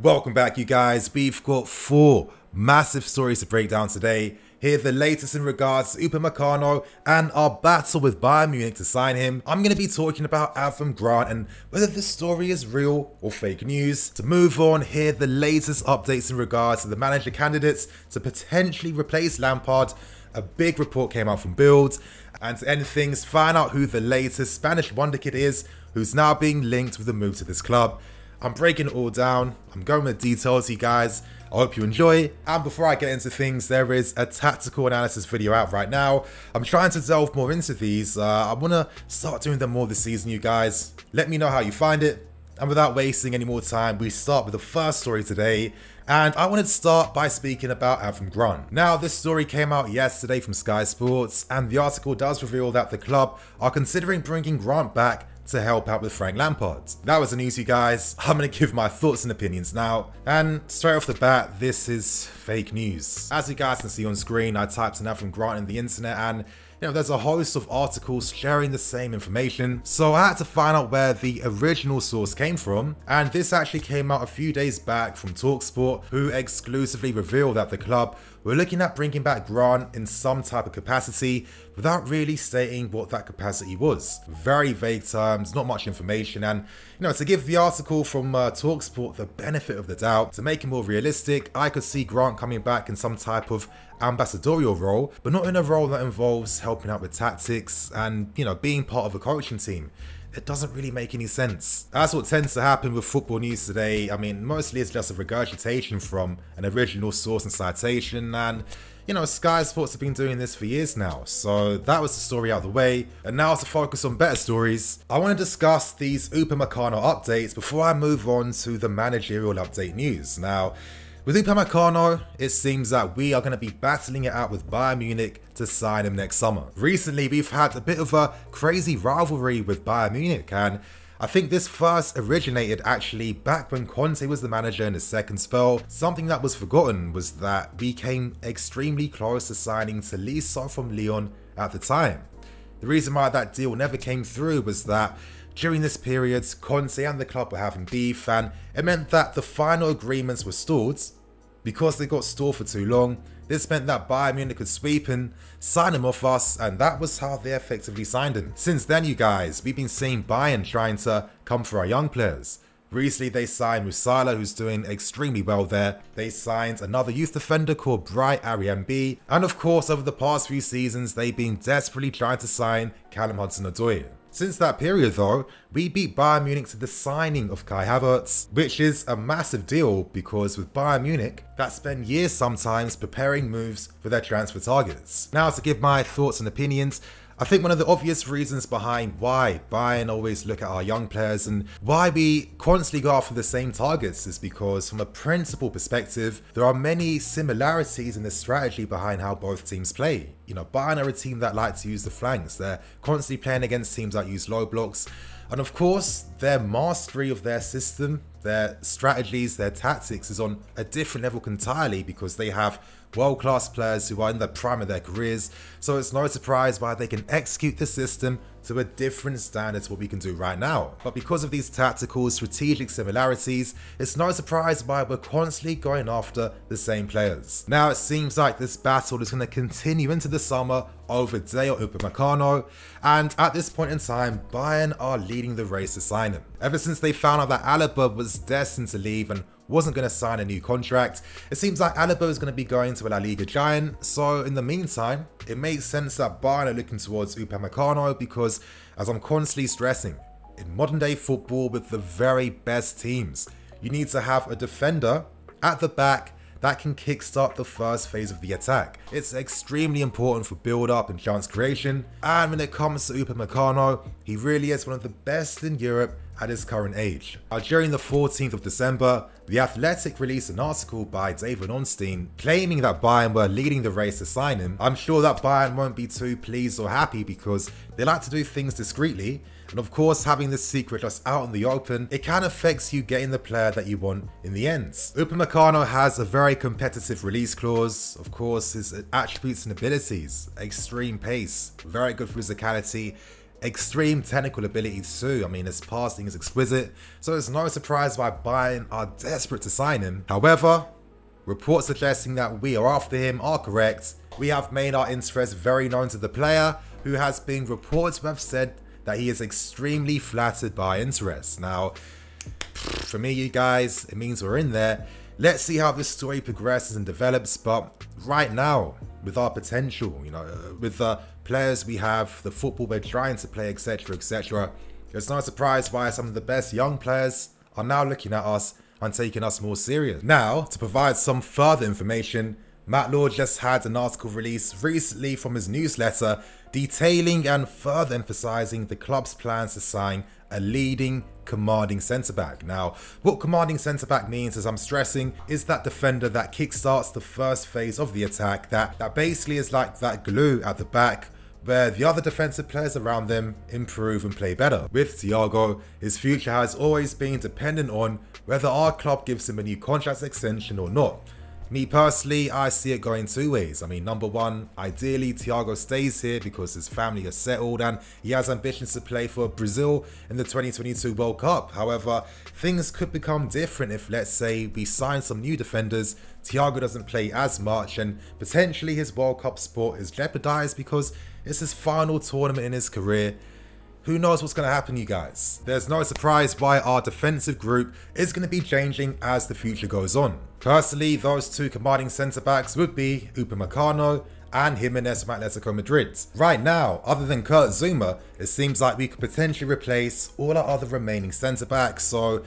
Welcome back, you guys. We've got 4 massive stories to break down today. Hear the latest in regards to UPAMECANO and our battle with Bayern Munich to sign him. I'm going to be talking about Avram and whether this story is real or fake news. To move on, hear the latest updates in regards to the manager candidates to potentially replace Lampard. A big report came out from Bild. And to end things, find out who the latest Spanish wonder kid is who's now being linked with the move to this club. I'm breaking it all down. I'm going with details, you guys. I hope you enjoy. And before I get into things, there is a tactical analysis video out right now. I'm trying to delve more into these. I want to start doing them more this season, you guys. Let me know how you find it. And without wasting any more time, we start with the first story today. And I wanted to start by speaking about Avram. Now, this story came out yesterday from Sky Sports, and the article does reveal that the club are considering bringing Grant back to help out with Frank Lampard. That was the news, you guys. I'm going to give my thoughts and opinions now. And straight off the bat, this is fake news. As you guys can see on screen, I typed in Avram Grant in the internet and there's a host of articles sharing the same information, so I had to find out where the original source came from, and this actually came out a few days back from TalkSport, who exclusively revealed that the club were looking at bringing back Grant in some type of capacity without really stating what that capacity was. Very vague terms, not much information, and to give the article from TalkSport the benefit of the doubt, to make it more realistic, I could see Grant coming back in some type of ambassadorial role, but not in a role that involves helping out with tactics and, being part of a coaching team. It doesn't really make any sense. That's what tends to happen with football news today. I mean, mostly it's just a regurgitation from an original source and citation, and Sky Sports have been doing this for years now. So that was the story out of the way, and now to focus on better stories, I want to discuss these UPAMECANO updates before I move on to the managerial update news. Now, with UPAMECANO, it seems that we are going to be battling it out with Bayern Munich to sign him next summer. Recently, we've had a bit of a crazy rivalry with Bayern Munich, and I think this first originated actually back when Conte was the manager in his second spell. Something that was forgotten was that we came extremely close to signing Tolisso from Lyon at the time. The reason why that deal never came through was that during this period, Conte and the club were having beef, and it meant that the final agreements were stalled. Because they got stalled for too long, this meant that Bayern Munich could sweep and sign him off us, and that was how they effectively signed him. Since then, you guys, we've been seeing Bayern trying to come for our young players. Recently, they signed Musiala, who's doing extremely well there. They signed another youth defender called Bright Ariembi, and of course, over the past few seasons, they've been desperately trying to sign Callum Hudson-Odoi. Since that period though, we beat Bayern Munich to the signing of Kai Havertz, which is a massive deal because with Bayern Munich, that spend years sometimes preparing moves for their transfer targets. Now to give my thoughts and opinions, I think one of the obvious reasons behind why Bayern always look at our young players and why we constantly go after the same targets is because from a principle perspective, there are many similarities in the strategy behind how both teams play. Bayern are a team that like to use the flanks. They're constantly playing against teams that use low blocks. And of course, their mastery of their system, their strategies, their tactics is on a different level entirely because they have world-class players who are in the prime of their careers, so it's no surprise why they can execute the system to a different standard to what we can do right now. But because of these tactical, strategic similarities, it's no surprise why we're constantly going after the same players. Now it seems like this battle is going to continue into the summer over Dale UPAMECANO, and at this point in time, Bayern are leading the race to sign him. Ever since they found out that Alaba was destined to leave and wasn't going to sign a new contract, it seems like Alaba is going to be going to a La Liga giant, so in the meantime, it makes sense that Bayern are looking towards UPAMECANO because, as I'm constantly stressing, in modern day football with the very best teams, you need to have a defender at the back that can kickstart the first phase of the attack. It's extremely important for build-up and chance creation, and when it comes to UPAMECANO, he really is one of the best in Europe at his current age. During the 14th of December, The Athletic released an article by David Ornstein claiming that Bayern were leading the race to sign him. I'm sure that Bayern won't be too pleased or happy because they like to do things discreetly, and of course having this secret just out in the open, it can affect you getting the player that you want in the end. UPAMECANO has a very competitive release clause. Of course, his attributes and abilities: extreme pace, very good physicality, extreme technical abilities too. I mean, his passing is exquisite, so it's no surprise why Bayern are desperate to sign him. However, reports suggesting that we are after him are correct. We have made our interest very known to the player, who has been reported to have said that he is extremely flattered by interest. Now, for me, you guys, it means we're in there. Let's see how this story progresses and develops, but right now, with our potential, with the players we have, the football we're trying to play, etc, etc, it's no surprise why some of the best young players are now looking at us and taking us more serious. Now, to provide some further information, Matt Law just had an article released recently from his newsletter detailing and further emphasizing the club's plans to sign a leading commanding centre-back. Now, what commanding centre-back means, as I'm stressing, is that defender that kickstarts the first phase of the attack, that basically is like that glue at the back where the other defensive players around them improve and play better. With Thiago, his future has always been dependent on whether our club gives him a new contract extension or not. Me personally, I see it going two ways. I mean, number one, ideally Thiago stays here because his family is settled and he has ambitions to play for Brazil in the 2022 World Cup. However, things could become different if, let's say, we sign some new defenders, Thiago doesn't play as much, and potentially his World Cup spot is jeopardized because it's his final tournament in his career. Who knows what's going to happen, you guys? There's no surprise why our defensive group is going to be changing as the future goes on. Personally, those two commanding centre-backs would be UPAMECANO and Jimenez from Atletico Madrid. Right now, other than Kurt Zuma, it seems like we could potentially replace all our other remaining centre-backs, so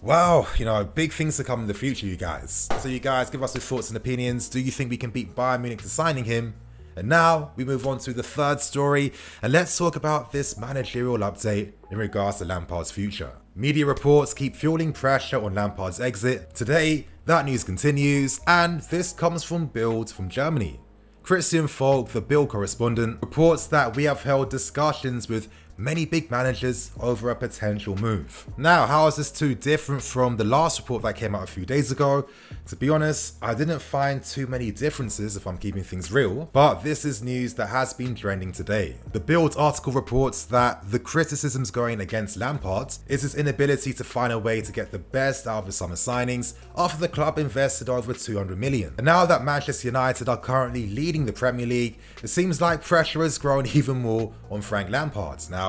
wow, big things to come in the future, you guys. So you guys, give us your thoughts and opinions. Do you think we can beat Bayern Munich to signing him? And now we move on to the third story, and let's talk about this managerial update in regards to Lampard's future. Media reports keep fueling pressure on Lampard's exit. Today, that news continues, and this comes from Bild from Germany. Christian Falk, the Bild correspondent, reports that we have held discussions with many big managers over a potential move. Now, how is this too different from the last report that came out a few days ago? To be honest, I didn't find too many differences if I'm keeping things real, but this is news that has been trending today. The Bild article reports that the criticisms going against Lampard is his inability to find a way to get the best out of the summer signings after the club invested over 200 million. And now that Manchester United are currently leading the Premier League, it seems like pressure has grown even more on Frank Lampard. Now,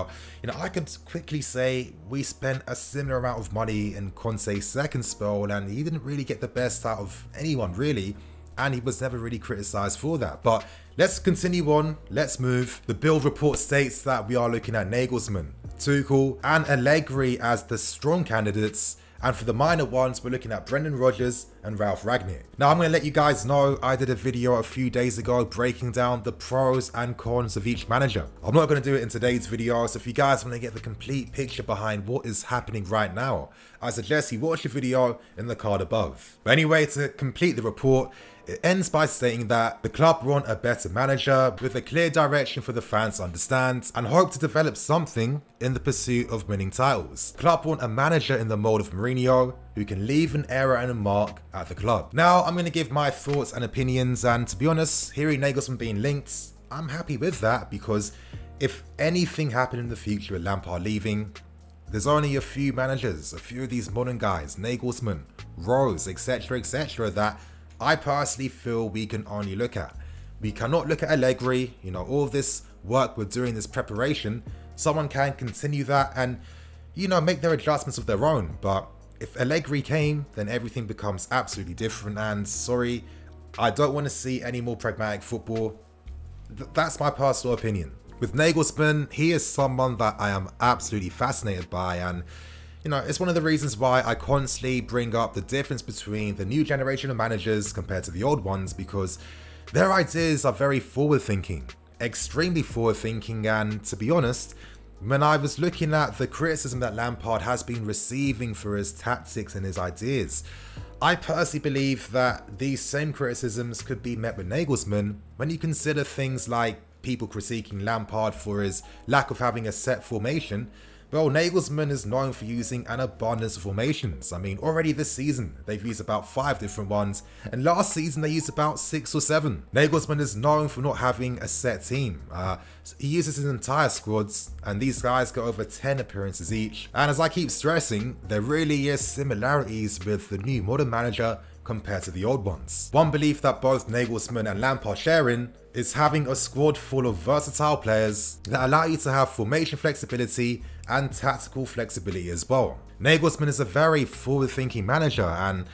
I could quickly say we spent a similar amount of money in Conte's second spell and he didn't really get the best out of anyone really, and he was never really criticised for that. But let's continue on, let's move. The Bild report states that we are looking at Nagelsmann, Tuchel and Allegri as the strong candidates, and for the minor ones, we're looking at Brendan Rodgers and Ralf Rangnick. Now, I'm going to let you guys know, I did a video a few days ago breaking down the pros and cons of each manager. I'm not going to do it in today's video, so if you guys want to get the complete picture behind what is happening right now, I suggest you watch the video in the card above. But anyway, to complete the report, it ends by stating that the club want a better manager with a clear direction for the fans to understand and hope to develop something in the pursuit of winning titles. The club want a manager in the mold of Mourinho who can leave an era and a mark at the club. Now, I'm going to give my thoughts and opinions, and to be honest, hearing Nagelsmann being linked, I'm happy with that, because if anything happened in the future with Lampard leaving, there's only a few managers, a few of these modern guys, Nagelsmann, Rose, etc, etc, that I personally feel we can only look at. We cannot look at Allegri, all of this work we're doing, this preparation, someone can continue that and, make their adjustments of their own. But if Allegri came, then everything becomes absolutely different, and sorry, I don't want to see any more pragmatic football. That's my personal opinion. With Nagelsmann, he is someone that I am absolutely fascinated by, and it's one of the reasons why I constantly bring up the difference between the new generation of managers compared to the old ones, because their ideas are very forward-thinking, extremely forward-thinking, and to be honest, when I was looking at the criticism that Lampard has been receiving for his tactics and his ideas, I personally believe that these same criticisms could be met with Nagelsmann when you consider things like people critiquing Lampard for his lack of having a set formation. Well, Nagelsmann is known for using an abundance of formations. I mean, already this season, they've used about 5 different ones, and last season they used about 6 or 7. Nagelsmann is known for not having a set team. He uses his entire squads, and these guys go over 10 appearances each. And as I keep stressing, there really is similarities with the new modern manager compared to the old ones. One belief that both Nagelsmann and Lampard share in is having a squad full of versatile players that allow you to have formation flexibility and tactical flexibility as well. Nagelsmann is a very forward-thinking manager, and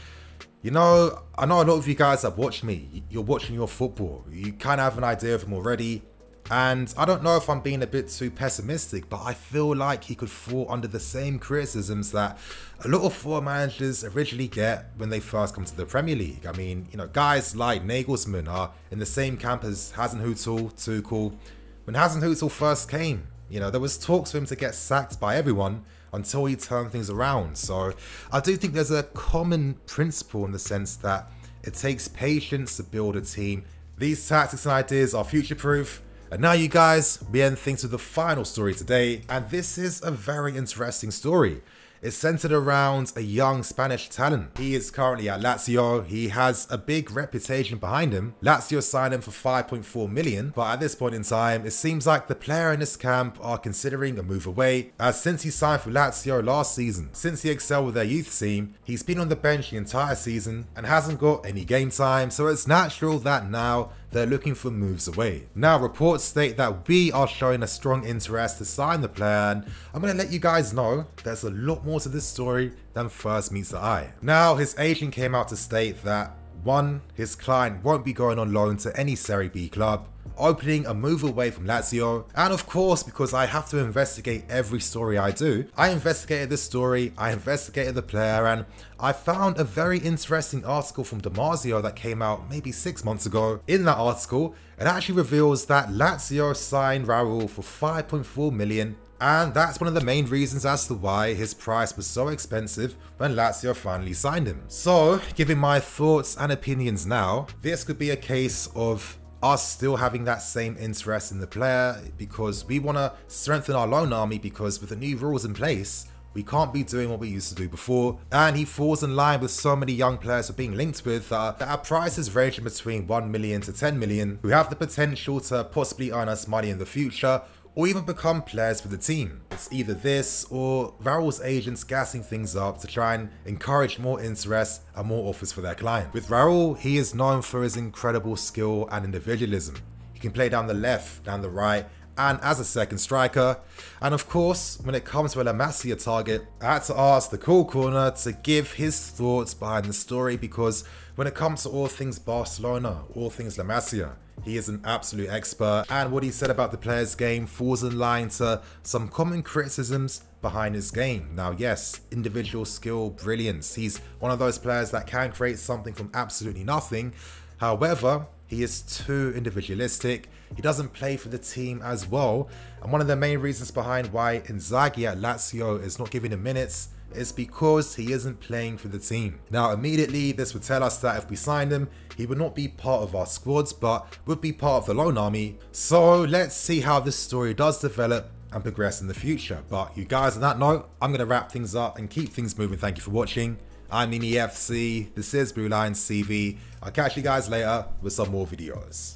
you know, I know a lot of you guys that watch me, you're watching your football, you kind of have an idea of him already. And I don't know if I'm being a bit too pessimistic, but I feel like he could fall under the same criticisms that a lot of football managers originally get when they first come to the Premier League. I mean, you know, guys like Nagelsmann are in the same camp as Hasenhüttl, Tuchel. When Hasenhüttl first came, you know, there was talks for him to get sacked by everyone until he turned things around. So I do think there's a common principle in the sense that it takes patience to build a team. These tactics and ideas are future-proof. And now you guys, we end things with the final story today, and this is a very interesting story. It's centered around a young Spanish talent. He is currently at Lazio. He has a big reputation behind him. Lazio signed him for 5.4 million, but at this point in time, it seems like the player in this camp are considering a move away, as since he signed for Lazio last season, since he excelled with their youth team, he's been on the bench the entire season and hasn't got any game time, so it's natural that now they're looking for moves away. Now, reports state that we are showing a strong interest to sign the player, and I'm going to let you guys know there's a lot more to this story than first meets the eye. Now, his agent came out to state that 1. His client won't be going on loan to any Serie B club, opening a move away from Lazio. And of course, because I have to investigate every story I do, I investigated this story, I investigated the player, and I found a very interesting article from Damasio that came out maybe 6 months ago. In that article, it actually reveals that Lazio signed Raul for 5.4 million, and that's one of the main reasons as to why his price was so expensive when Lazio finally signed him. So, giving my thoughts and opinions now, this could be a case of us still having that same interest in the player because we want to strengthen our loan army, because with the new rules in place, we can't be doing what we used to do before, and he falls in line with so many young players we're being linked with that our prices ranging between 1 million to 10 million, who have the potential to possibly earn us money in the future, or even become players for the team. It's either this or Raul's agents gassing things up to try and encourage more interest and more offers for their client. With Raul, he is known for his incredible skill and individualism. He can play down the left, down the right, and as a second striker. And of course, when it comes to a La Masia target, I had to ask the Cool Corner to give his thoughts behind the story, because when it comes to all things Barcelona, all things La Masia, he is an absolute expert, and what he said about the player's game falls in line to some common criticisms behind his game. Now yes, individual skill, brilliance. He's one of those players that can create something from absolutely nothing. However, he is too individualistic. He doesn't play for the team as well. And one of the main reasons behind why Inzaghi at Lazio is not giving him minutes is because he isn't playing for the team. Now immediately this would tell us that if we signed him, he would not be part of our squads, but would be part of the loan army. So let's see how this story does develop and progress in the future. But you guys, on that note, I'm going to wrap things up and keep things moving. Thank you for watching. I'm NEFC, this is Blue Lions TV. I'll catch you guys later with some more videos.